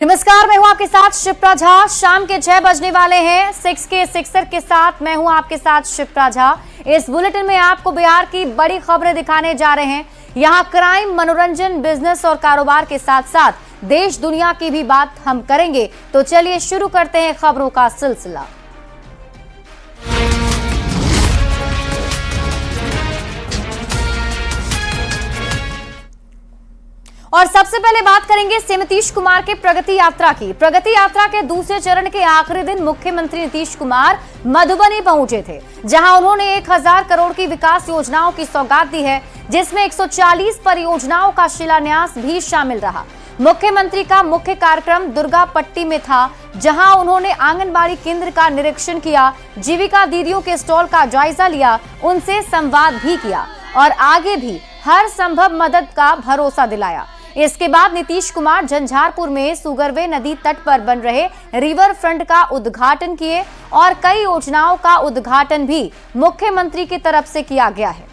नमस्कार, मैं हूं आपके साथ शिप्रा झा। शाम के 6 बजने वाले हैं। 6 के सिक्सर के साथ मैं हूं आपके साथ शिप्रा झा। इस बुलेटिन में आपको बिहार की बड़ी खबरें दिखाने जा रहे हैं। यहां क्राइम, मनोरंजन, बिजनेस और कारोबार के साथ साथ देश दुनिया की भी बात हम करेंगे। तो चलिए शुरू करते हैं खबरों का सिलसिला। और सबसे पहले बात करेंगे नीतीश कुमार के प्रगति यात्रा की। प्रगति यात्रा के दूसरे चरण के आखिरी दिन मुख्यमंत्री नीतीश कुमार मधुबनी पहुंचे थे, जहां उन्होंने 1000 करोड़ की विकास योजनाओं की सौगात दी है, जिसमें 140 परियोजनाओं का शिलान्यास भी शामिल रहा। मुख्यमंत्री का मुख्य कार्यक्रम दुर्गापट्टी में था, जहां उन्होंने आंगनबाड़ी केंद्र का निरीक्षण किया, जीविका दीदियों के स्टॉल का जायजा लिया, उनसे संवाद भी किया और आगे भी हर संभव मदद का भरोसा दिलाया। इसके बाद नीतीश कुमार झंझारपुर में सुगरवे नदी तट पर बन रहे रिवर फ्रंट का उद्घाटन किए और कई योजनाओं का उद्घाटन भी मुख्यमंत्री की तरफ से किया गया है।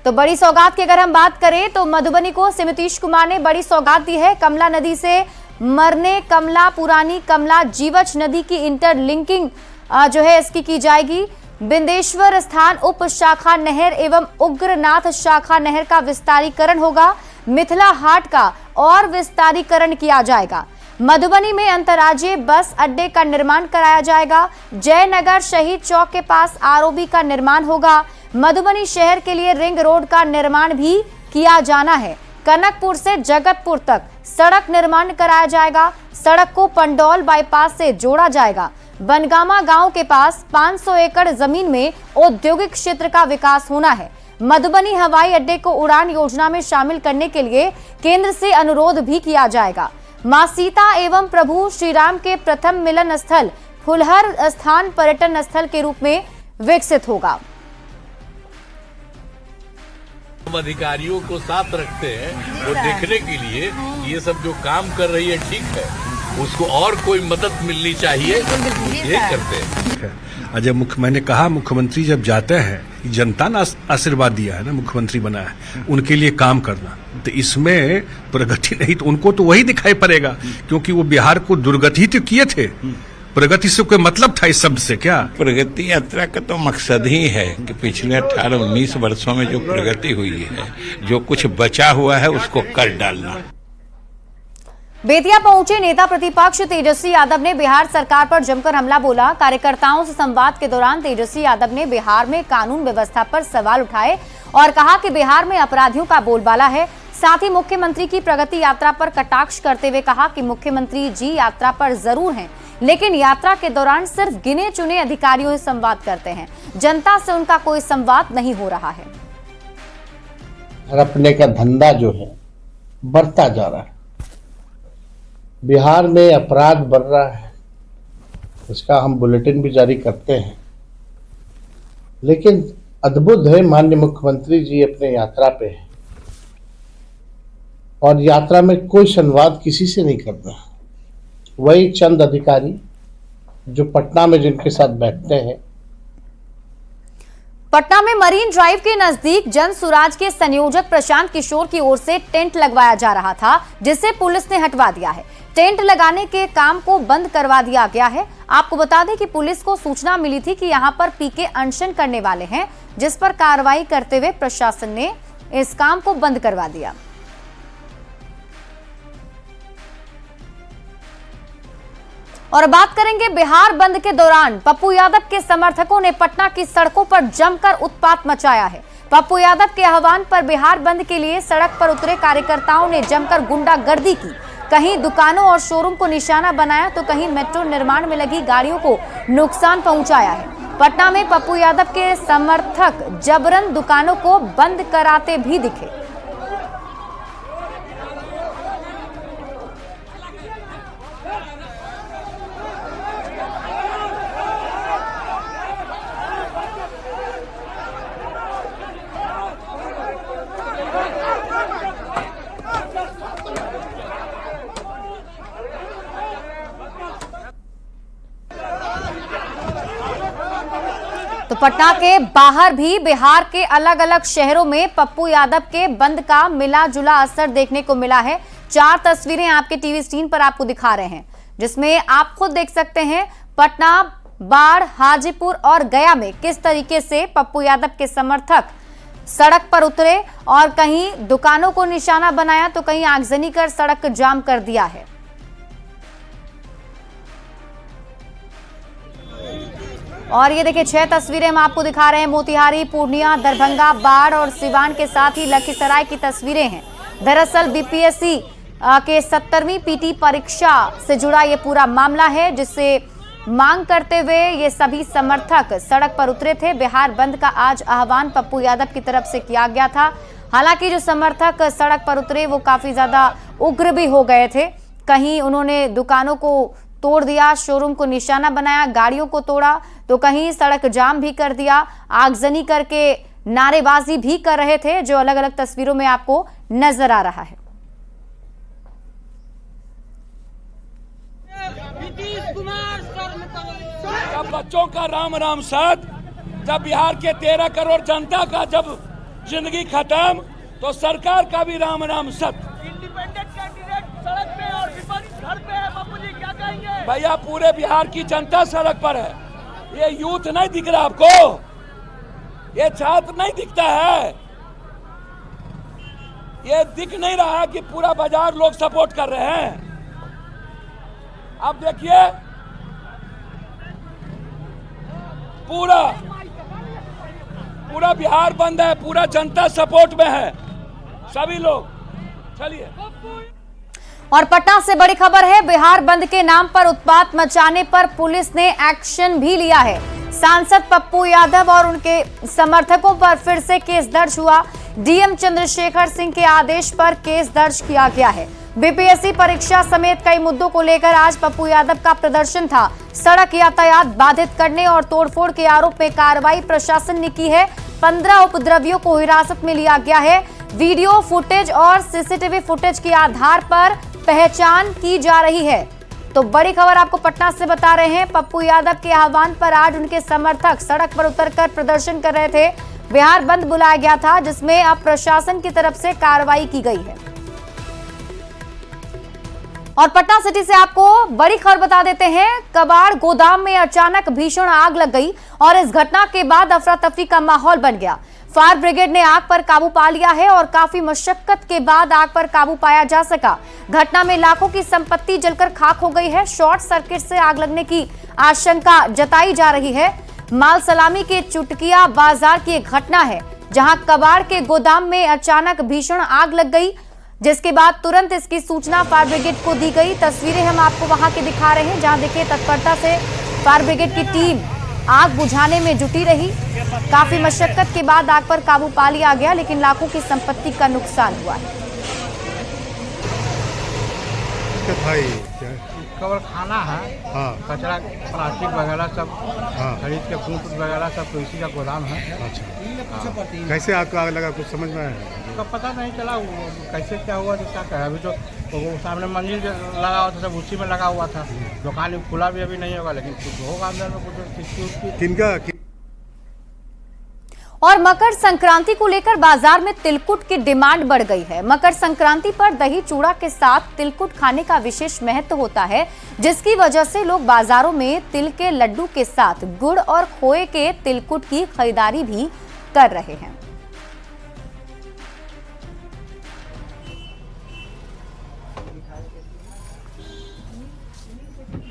तो बड़ी सौगात की अगर हम बात करें तो मधुबनी को नीतीश कुमार ने बड़ी सौगात दी है। कमला नदी से मरने कमला, पुरानी कमला, जीवछ नदी की इंटरलिंकिंग जो है इसकी की जाएगी। बिंदेश्वर स्थान उप शाखा नहर एवं उग्रनाथ शाखा नहर का विस्तारीकरण होगा। मिथिला हाट का और विस्तारीकरण किया जाएगा। मधुबनी में अंतर्राज्यीय बस अड्डे का निर्माण कराया जाएगा। जयनगर शहीद चौक के पास आरओबी का निर्माण होगा। मधुबनी शहर के लिए रिंग रोड का निर्माण भी किया जाना है। कनकपुर से जगतपुर तक सड़क निर्माण कराया जाएगा। सड़क को पंडौल बाईपास से जोड़ा जाएगा। बनगामा गांव के पास 500 एकड़ जमीन में औद्योगिक क्षेत्र का विकास होना है। मधुबनी हवाई अड्डे को उड़ान योजना में शामिल करने के लिए केंद्र से अनुरोध भी किया जाएगा। मां सीता एवं प्रभु श्री राम के प्रथम मिलन स्थल फुलहर स्थान पर्यटन स्थल के रूप में विकसित होगा। हम अधिकारियों को साथ रखते हैं वो देखने के लिए ये सब जो काम कर रही है ठीक है, उसको और कोई मदद मिलनी चाहिए, ये करते हैं। जब मैंने कहा मुख्यमंत्री जब जाते हैं, जनता ने आशीर्वाद दिया है ना, मुख्यमंत्री बना है, उनके लिए काम करना, तो इसमें प्रगति नहीं तो उनको तो वही दिखाई पड़ेगा, क्योंकि वो बिहार को दुर्गति तो किए थे। प्रगति से कोई मतलब था इस शब्द से क्या? प्रगति यात्रा का तो मकसद ही है कि पिछले 18-19 वर्षों में जो प्रगति हुई है, जो कुछ बचा हुआ है उसको कर डालना। बेतिया पहुंचे नेता प्रतिपक्ष तेजस्वी यादव ने बिहार सरकार पर जमकर हमला बोला। कार्यकर्ताओं से संवाद के दौरान तेजस्वी यादव ने बिहार में कानून व्यवस्था पर सवाल उठाए और कहा कि बिहार में अपराधियों का बोलबाला है। साथ ही मुख्यमंत्री की प्रगति यात्रा पर कटाक्ष करते हुए कहा कि मुख्यमंत्री जी यात्रा पर जरूर हैं, लेकिन यात्रा के दौरान सिर्फ गिने चुने अधिकारियों से संवाद करते हैं, जनता से उनका कोई संवाद नहीं हो रहा है। हड़पने का धंधा जो है बढ़ता जा रहा है। बिहार में अपराध बढ़ रहा है, इसका हम बुलेटिन भी जारी करते हैं। लेकिन अद्भुत है, माननीय मुख्यमंत्री जी अपने यात्रा पे है और यात्रा में कोई संवाद किसी से नहीं करता। वही चंद अधिकारी जो पटना में जिनके साथ बैठते हैं। पटना में मरीन ड्राइव के नजदीक जन सुराज के संयोजक प्रशांत किशोर की ओर से टेंट लगवाया जा रहा था, जिसे पुलिस ने हटवा दिया है। टेंट लगाने के काम को बंद करवा दिया गया है। आपको बता दें कि पुलिस को सूचना मिली थी कि यहां पर पीके अनशन करने वाले हैं, जिस पर कार्रवाई करते हुए प्रशासन ने इस काम को बंद करवा दिया। और बात करेंगे बिहार बंद के दौरान पप्पू यादव के समर्थकों ने पटना की सड़कों पर जमकर उत्पात मचाया है। पप्पू यादव के आह्वान पर बिहार बंद के लिए सड़क पर उतरे कार्यकर्ताओं ने जमकर गुंडागर्दी की। कहीं दुकानों और शोरूम को निशाना बनाया तो कहीं मेट्रो निर्माण में लगी गाड़ियों को नुकसान पहुंचाया है। पटना में पप्पू यादव के समर्थक जबरन दुकानों को बंद कराते भी दिखे। तो पटना के बाहर भी बिहार के अलग अलग शहरों में पप्पू यादव के बंद का मिला जुला असर देखने को मिला है। 4 तस्वीरें आपके टीवी स्क्रीन पर आपको दिखा रहे हैं, जिसमें आप खुद देख सकते हैं पटना, बाढ़, हाजीपुर और गया में किस तरीके से पप्पू यादव के समर्थक सड़क पर उतरे और कहीं दुकानों को निशाना बनाया तो कहीं आगजनी कर सड़क जाम कर दिया है। और ये देखिए 6 तस्वीरें हम आपको दिखा रहे हैं। मोतिहारी, पूर्णिया, दरभंगा, बाढ़ और सिवान के साथ ही लखीसराय की तस्वीरें हैं। दरअसल बीपीएससी के 70वीं पीटी परीक्षा से जुड़ा ये पूरा मामला है, जिससे मांग करते हुए ये सभी समर्थक सड़क पर उतरे थे। बिहार बंद का आज आह्वान पप्पू यादव की तरफ से किया गया था। हालांकि जो समर्थक सड़क पर उतरे वो काफी ज्यादा उग्र भी हो गए थे। कहीं उन्होंने दुकानों को तोड़ दिया, शोरूम को निशाना बनाया, गाड़ियों को तोड़ा, तो कहीं सड़क जाम भी कर दिया, आगजनी करके नारेबाजी भी कर रहे थे, जो अलग अलग तस्वीरों में आपको नजर आ रहा है। जब बच्चों का राम राम सत, जब बिहार के 13 करोड़ जनता का जब जिंदगी खत्म, तो सरकार का भी राम राम सत। इंडिपेंडेंट कैंडिडेट सड़क पे और विपक्ष घर पे है। बापू जी क्या कहेंगे? भैया पूरे बिहार की जनता सड़क पर है। ये यूथ नहीं दिख रहा आपको? ये छात्र नहीं दिखता है? ये दिख नहीं रहा कि पूरा बाजार लोग सपोर्ट कर रहे हैं? अब देखिए पूरा बिहार बंद है, पूरा जनता सपोर्ट में है, सभी लोग। चलिए। और पटना से बड़ी खबर है, बिहार बंद के नाम पर उत्पात मचाने पर पुलिस ने एक्शन भी लिया है। सांसद पप्पू यादव और उनके समर्थकों पर फिर से केस दर्ज हुआ। डीएम चंद्रशेखर सिंह के आदेश पर केस दर्ज किया गया है। बीपीएससी परीक्षा समेत कई मुद्दों को लेकर आज पप्पू यादव का प्रदर्शन था। सड़क यातायात बाधित करने और तोड़फोड़ के आरोप में कार्रवाई प्रशासन ने की है। 15 उपद्रवियों को हिरासत में लिया गया है। वीडियो फुटेज और सीसीटीवी फुटेज के आधार पर पहचान की जा रही है। तो बड़ी खबर आपको पटना से बता रहे हैं। पप्पू यादव के आह्वान पर आज उनके समर्थक सड़क पर उतरकर प्रदर्शन कर रहे थे। बिहार बंद बुलाया गया था, जिसमें अब प्रशासन की तरफ से कार्रवाई की गई है। और पटना सिटी से आपको बड़ी खबर बता देते हैं। कबाड़ गोदाम में अचानक भीषण आग लग गई और इस घटना के बाद अफरा तफरी का माहौल बन गया। फायर ब्रिगेड ने आग पर काबू पा लिया है और काफी मशक्कत के बाद आग पर काबू पाया जा सका। घटना में लाखों की संपत्ति जलकर खाक हो गई है। शॉर्ट सर्किट से आग लगने की आशंका जताई जा रही है। माल सलामी के चुटकिया बाजार की एक घटना है, जहां कबाड़ के गोदाम में अचानक भीषण आग लग गई, जिसके बाद तुरंत इसकी सूचना फायर ब्रिगेड को दी गई। तस्वीरें हम आपको वहां की दिखा रहे हैं, जहां देखिए तत्परता से फायर ब्रिगेड की टीम आग बुझाने में जुटी रही। काफी मशक्कत के बाद आग पर काबू पा लिया गया, लेकिन लाखों की संपत्ति का नुकसान हुआ है। केवल खाना है, हाँ। कचरा प्लास्टिक वगैरह सब हाँ। खरीद के फूट वगैरह सब तो इसी का गोदाम है। अच्छा, कैसे आपको आग लगा, कुछ समझ में आया? उसका पता नहीं चला वो कैसे क्या हुआ, जिसका क्या अभी तो वो सामने मंजिल लगा हुआ था, सब उसी में लगा हुआ था। दुकान खुला भी अभी नहीं होगा, लेकिन कुछ होगा अंदर में, कुछ किनका और मकर संक्रांति को लेकर बाजार में तिलकुट की डिमांड बढ़ गई है। मकर संक्रांति पर दही चूड़ा के साथ तिलकुट खाने का विशेष महत्व होता है, जिसकी वजह से लोग बाजारों में तिल के लड्डू के साथ गुड़ और खोए के तिलकुट की खरीदारी भी कर रहे हैं।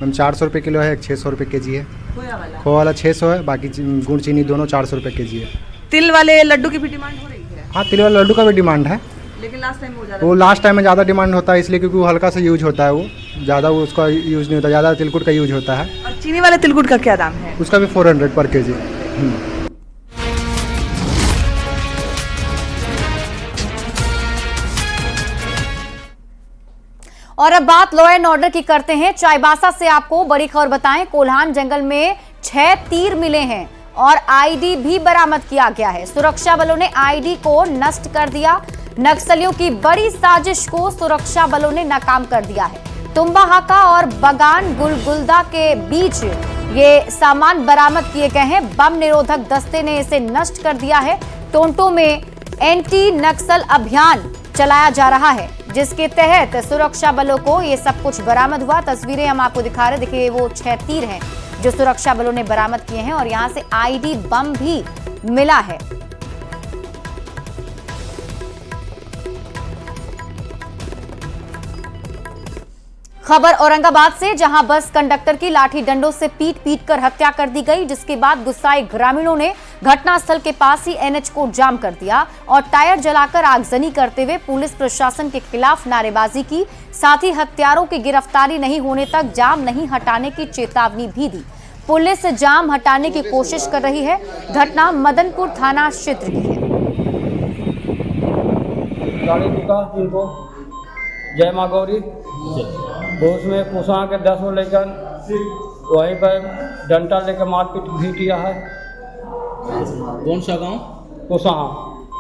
मैम 400 रुपये किलो है, एक 600 रुपये के जी है। खोया वाला 600 है, बाकी गुड़ चीनी दोनों 400 रुपये के जी है। तिल वाले लड्डू की भी डिमांड हो रही है? हाँ, तिल वाले लड्डू का भी डिमांड है, लेकिन वो लास्ट टाइम में ज़्यादा डिमांड होता है, इसलिए क्योंकि वो हल्का सा यूज होता है, वो ज़्यादा वो उसका यूज नहीं होता, ज़्यादा तिलकुट का यूज होता है। और चीनी वाले तिलकुट का क्या दाम है? उसका भी 400 पर के जी। और अब बात लॉ एंड ऑर्डर की करते हैं। चाईबासा से आपको बड़ी खबर बताएं। कोल्हान जंगल में 6 तीर मिले हैं और आईडी भी बरामद किया गया है। सुरक्षा बलों ने आईडी को नष्ट कर दिया। नक्सलियों की बड़ी साजिश को सुरक्षा बलों ने नाकाम कर दिया है। तुम्बा हाका और बगान गुलगुलदा के बीच ये सामान बरामद किए गए हैं। बम निरोधक दस्ते ने इसे नष्ट कर दिया है। टोंटो में एंटी नक्सल अभियान चलाया जा रहा है, जिसके तहत सुरक्षा बलों को ये सब कुछ बरामद हुआ। तस्वीरें हम आपको दिखा रहे, देखिए वो 6 तीर हैं जो सुरक्षा बलों ने बरामद किए हैं और यहां से आईडी बम भी मिला है। खबर औरंगाबाद से, जहां बस कंडक्टर की लाठी डंडों से पीट कर हत्या कर दी गई, जिसके बाद गुस्साए ग्रामीणों ने घटनास्थल के पास ही एनएच को जाम कर दिया और टायर जलाकर आगजनी करते हुए पुलिस प्रशासन के खिलाफ नारेबाजी की। साथ ही हत्यारों की गिरफ्तारी नहीं होने तक जाम नहीं हटाने की चेतावनी भी दी। पुलिस जाम हटाने की कोशिश कर रही है। घटना मदनपुर थाना क्षेत्र की है। गाड़ी रुका इनको, जय माँ गौरी, उसमें कुसा के 10 को लेकर वहीं पर डंडा लेकर मारपीट भी किया है। कौन सा गांव? कुसा।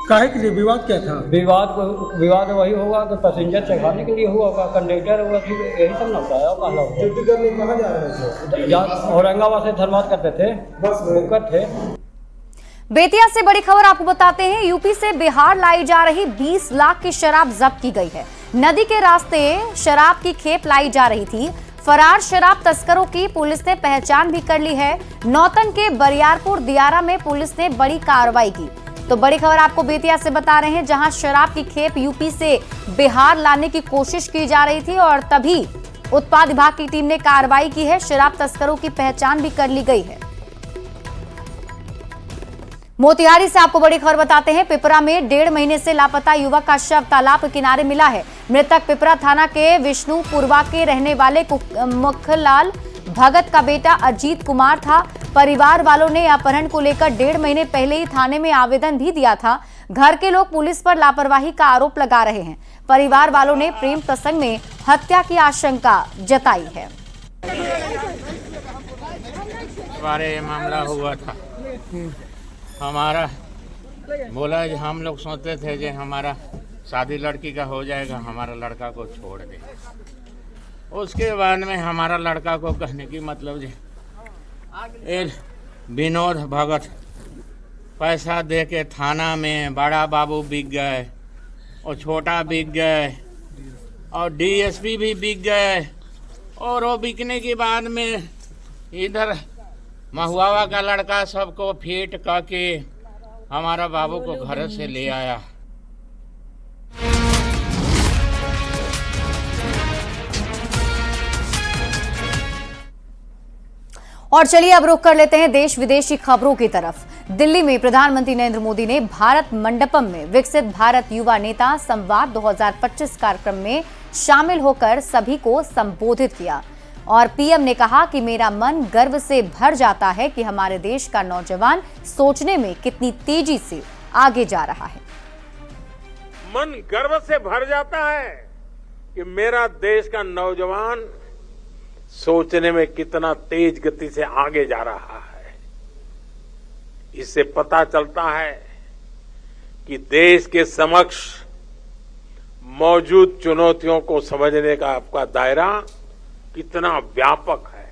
काहे के लिए विवाद क्या था? विवाद वही होगा कि पैसेंजर चढ़ाने के लिए हुआ होगा, कंडक्टर होगा, यही सब ना होता है। कहाँ जा रहे थे? औरंगाबाद से धनबाद करते थे, बस थे। बेतिया से बड़ी खबर आपको बताते हैं। यूपी से बिहार लाई जा रही 20 लाख की शराब जब्त की गई है। नदी के रास्ते शराब की खेप लाई जा रही थी। फरार शराब तस्करों की पुलिस ने पहचान भी कर ली है। नौतन के बरियारपुर दियारा में पुलिस ने बड़ी कार्रवाई की। तो बड़ी खबर आपको बेतिया से बता रहे हैं, जहां शराब की खेप यूपी से बिहार लाने की कोशिश की जा रही थी और तभी उत्पाद विभाग की टीम ने कार्रवाई की है। शराब तस्करों की पहचान भी कर ली गई है। मोतिहारी से आपको बड़ी खबर बताते हैं। पिपरा में 1.5 महीने से लापता युवक का शव तालाब के किनारे मिला है। मृतक पिपरा थाना के विष्णुपुरवा के रहने वाले मुखलाल भगत का बेटा अजीत कुमार था। परिवार वालों ने अपहरण को लेकर 1.5 महीने पहले ही थाने में आवेदन भी दिया था। घर के लोग पुलिस पर लापरवाही का आरोप लगा रहे हैं। परिवार वालों ने प्रेम प्रसंग में हत्या की आशंका जताई है। बारे मामला हुआ था, हमारा बोला हम लोग सोचते थे कि हमारा शादी लड़की का हो जाएगा, हमारा लड़का को छोड़ दे। उसके बाद में हमारा लड़का को कहने की मतलब विनोद भगत पैसा दे के थाना में बड़ा बाबू बिक गए और छोटा बिक गए और डीएसपी भी बिक गए। और वो बिकने के बाद में इधर महुआ का लड़का सबको फीट करके हमारा बाबू को घर से ले आया। और चलिए अब रुख कर लेते हैं देश विदेश की खबरों की तरफ। दिल्ली में प्रधानमंत्री नरेंद्र मोदी ने भारत मंडपम में विकसित भारत युवा नेता संवाद 2025 कार्यक्रम में शामिल होकर सभी को संबोधित किया और पीएम ने कहा कि मेरा मन गर्व से भर जाता है कि हमारे देश का नौजवान सोचने में कितनी तेजी से आगे जा रहा है। मन गर्व से भर जाता है कि मेरा देश का नौजवान सोचने में कितना तेज गति से आगे जा रहा है। इससे पता चलता है कि देश के समक्ष मौजूद चुनौतियों को समझने का आपका दायरा कितना व्यापक है।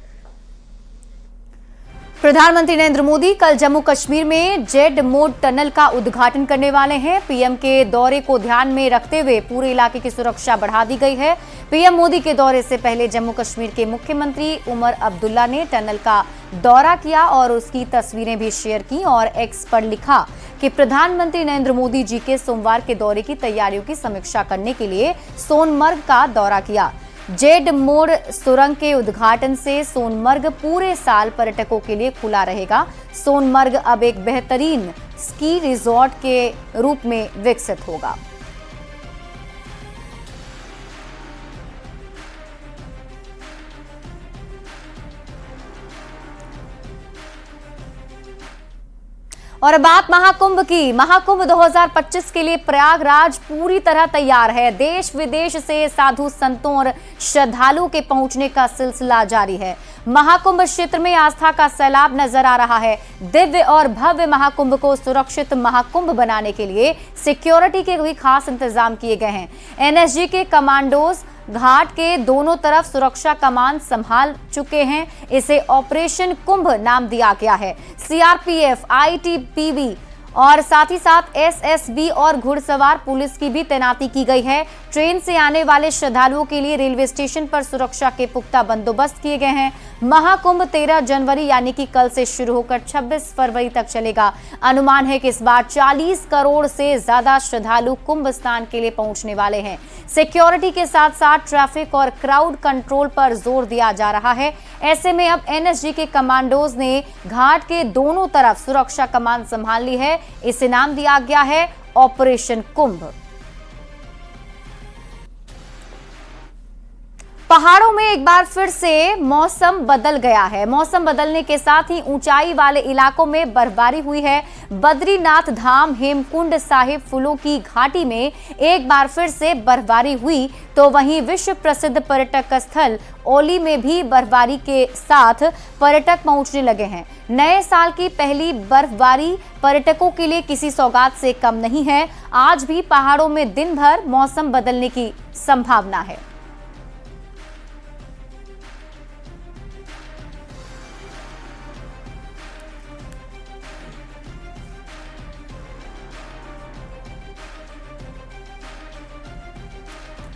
प्रधानमंत्री नरेंद्र मोदी कल जम्मू कश्मीर में जेड मोड टनल का उद्घाटन करने वाले हैं। पीएम के दौरे को ध्यान में रखते हुए पूरे इलाके की सुरक्षा बढ़ा दी गई है। पीएम मोदी के दौरे से पहले जम्मू कश्मीर के मुख्यमंत्री उमर अब्दुल्ला ने टनल का दौरा किया और उसकी तस्वीरें भी शेयर की और एक्स पर लिखा कि प्रधानमंत्री नरेंद्र मोदी जी के सोमवार के दौरे की तैयारियों की समीक्षा करने के लिए सोनमर्ग का दौरा किया। जेड मोड सुरंग के उद्घाटन से सोनमर्ग पूरे साल पर्यटकों के लिए खुला रहेगा। सोनमर्ग अब एक बेहतरीन स्की रिजॉर्ट के रूप में विकसित होगा। और बात महाकुंभ की। महाकुंभ 2025 के लिए प्रयागराज पूरी तरह तैयार है। देश विदेश से साधु संतों और श्रद्धालुओं के पहुंचने का सिलसिला जारी है। महाकुंभ क्षेत्र में आस्था का सैलाब नजर आ रहा है। दिव्य और भव्य महाकुंभ को सुरक्षित महाकुंभ बनाने के लिए सिक्योरिटी के भी खास इंतजाम किए गए हैं। एनएसजी के कमांडोज घाट के दोनों तरफ सुरक्षा कमान संभाल चुके हैं। इसे ऑपरेशन कुंभ नाम दिया गया है। सीआरपीएफ, आईटीबीपी और साथ ही साथ एसएसबी और घुड़सवार पुलिस की भी तैनाती की गई है। ट्रेन से आने वाले श्रद्धालुओं के लिए रेलवे स्टेशन पर सुरक्षा के पुख्ता बंदोबस्त किए गए हैं। महाकुंभ 13 जनवरी यानी कि कल से शुरू होकर 26 फरवरी तक चलेगा। अनुमान है कि इस बार 40 करोड़ से ज्यादा श्रद्धालु कुंभ स्नान के लिए पहुंचने वाले हैं। सिक्योरिटी के साथ साथ ट्रैफिक और क्राउड कंट्रोल पर जोर दिया जा रहा है। ऐसे में अब एनएसजी के कमांडोज ने घाट के दोनों तरफ सुरक्षा कमान संभाल ली है। इसे नाम दिया गया है ऑपरेशन कुंभ। पहाड़ों में एक बार फिर से मौसम बदल गया है। मौसम बदलने के साथ ही ऊंचाई वाले इलाकों में बर्फबारी हुई है। बद्रीनाथ धाम हेमकुंड साहिब फूलों की घाटी में एक बार फिर से बर्फबारी हुई, तो वहीं विश्व प्रसिद्ध पर्यटक स्थल ओली में भी बर्फबारी के साथ पर्यटक पहुंचने लगे हैं। नए साल की पहली बर्फबारी पर्यटकों के लिए किसी सौगात से कम नहीं है। आज भी पहाड़ों में दिन भर मौसम बदलने की संभावना है।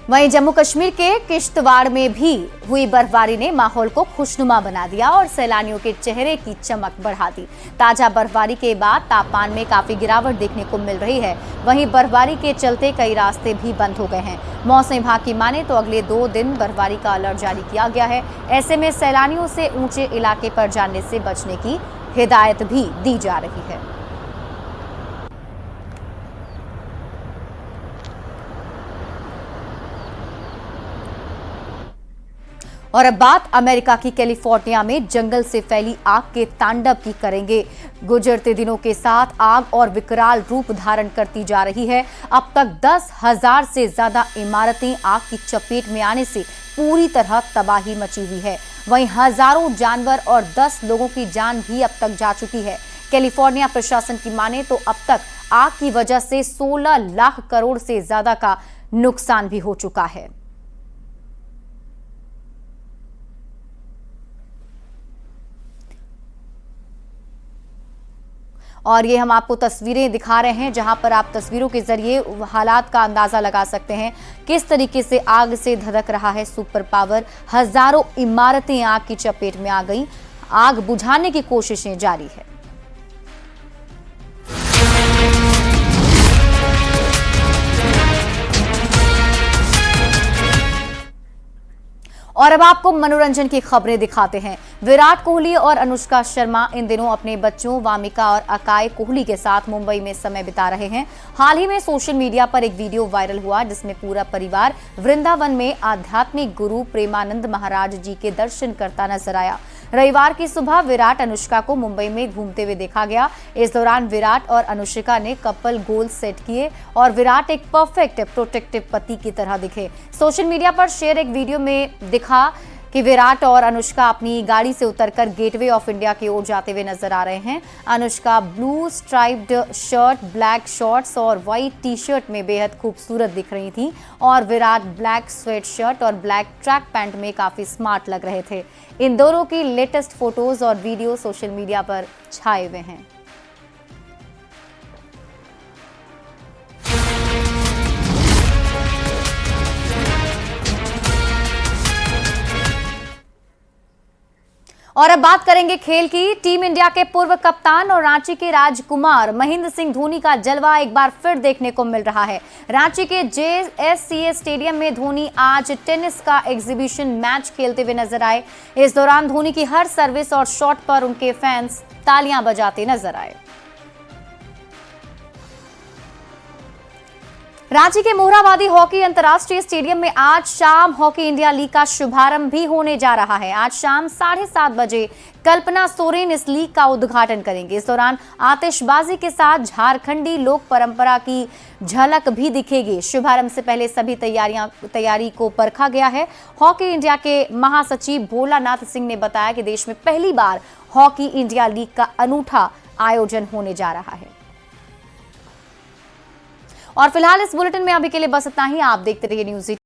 वहीं जम्मू कश्मीर के किश्तवाड़ में भी हुई बर्फबारी ने माहौल को खुशनुमा बना दिया और सैलानियों के चेहरे की चमक बढ़ा दी। ताजा बर्फबारी के बाद तापमान में काफी गिरावट देखने को मिल रही है। वहीं बर्फबारी के चलते कई रास्ते भी बंद हो गए हैं। मौसम विभाग की माने तो अगले 2 दिन बर्फबारी का अलर्ट जारी किया गया है। ऐसे में सैलानियों से ऊंचे इलाके पर जाने से बचने की हिदायत भी दी जा रही है। और अब बात अमेरिका की कैलिफोर्निया में जंगल से फैली आग के तांडव की करेंगे। गुजरते दिनों के साथ आग और विकराल रूप धारण करती जा रही है। अब तक 10,000 से ज्यादा इमारतें आग की चपेट में आने से पूरी तरह तबाही मची हुई है। वहीं हजारों जानवर और 10 लोगों की जान भी अब तक जा चुकी है। कैलिफोर्निया प्रशासन की माने तो अब तक आग की वजह से 16 लाख करोड़ से ज्यादा का नुकसान भी हो चुका है। और ये हम आपको तस्वीरें दिखा रहे हैं, जहां पर आप तस्वीरों के जरिए हालात का अंदाजा लगा सकते हैं किस तरीके से आग से धधक रहा है सुपर पावर। हजारों इमारतें आग की चपेट में आ गई। आग बुझाने की कोशिशें जारी है। और अब आपको मनोरंजन की खबरें दिखाते हैं। विराट कोहली और अनुष्का शर्मा इन दिनों अपने बच्चों वामिका और अकाय कोहली के साथ मुंबई में समय बिता रहे हैं। हाल ही में सोशल मीडिया पर एक वीडियो वायरल हुआ जिसमें पूरा परिवार वृंदावन में आध्यात्मिक गुरु प्रेमानंद महाराज जी के दर्शन करता नजर आया। रविवार की सुबह विराट अनुष्का को मुंबई में घूमते हुए देखा गया। इस दौरान विराट और अनुष्का ने कपल गोल सेट किए और विराट एक परफेक्ट प्रोटेक्टिव पति की तरह दिखे। सोशल मीडिया पर शेयर एक वीडियो में दिखा कि विराट और अनुष्का अपनी गाड़ी से उतरकर गेटवे ऑफ इंडिया की ओर जाते हुए नजर आ रहे हैं। Anushka blue striped shirt, black shorts और व्हाइट टी-शर्ट में बेहद खूबसूरत दिख रही थी और विराट ब्लैक स्वेट शर्ट और ब्लैक ट्रैक पैंट में काफी स्मार्ट लग रहे थे। इन दोनों की लेटेस्ट फोटोज और वीडियो सोशल मीडिया पर छाए हुए हैं। और अब बात करेंगे खेल की। टीम इंडिया के पूर्व कप्तान और रांची के राजकुमार महेंद्र सिंह धोनी का जलवा एक बार फिर देखने को मिल रहा है। रांची के JSCA स्टेडियम में धोनी आज टेनिस का एग्जीबिशन मैच खेलते हुए नजर आए। इस दौरान धोनी की हर सर्विस और शॉट पर उनके फैंस तालियां बजाते नजर आए। रांची के मोरहाबादी हॉकी अंतर्राष्ट्रीय स्टेडियम में आज शाम हॉकी इंडिया लीग का शुभारंभ भी होने जा रहा है। आज शाम 7:30 बजे कल्पना सोरेन इस लीग का उद्घाटन करेंगे। इस दौरान आतिशबाजी के साथ झारखंडी लोक परंपरा की झलक भी दिखेगी। शुभारंभ से पहले सभी तैयारी को परखा गया है। हॉकी इंडिया के महासचिव भोलानाथ सिंह ने बताया कि देश में पहली बार हॉकी इंडिया लीग का अनूठा आयोजन होने जा रहा है। और फिलहाल इस बुलेटिन में अभी के लिए बस इतना ही। आप देखते रहिए न्यूज़।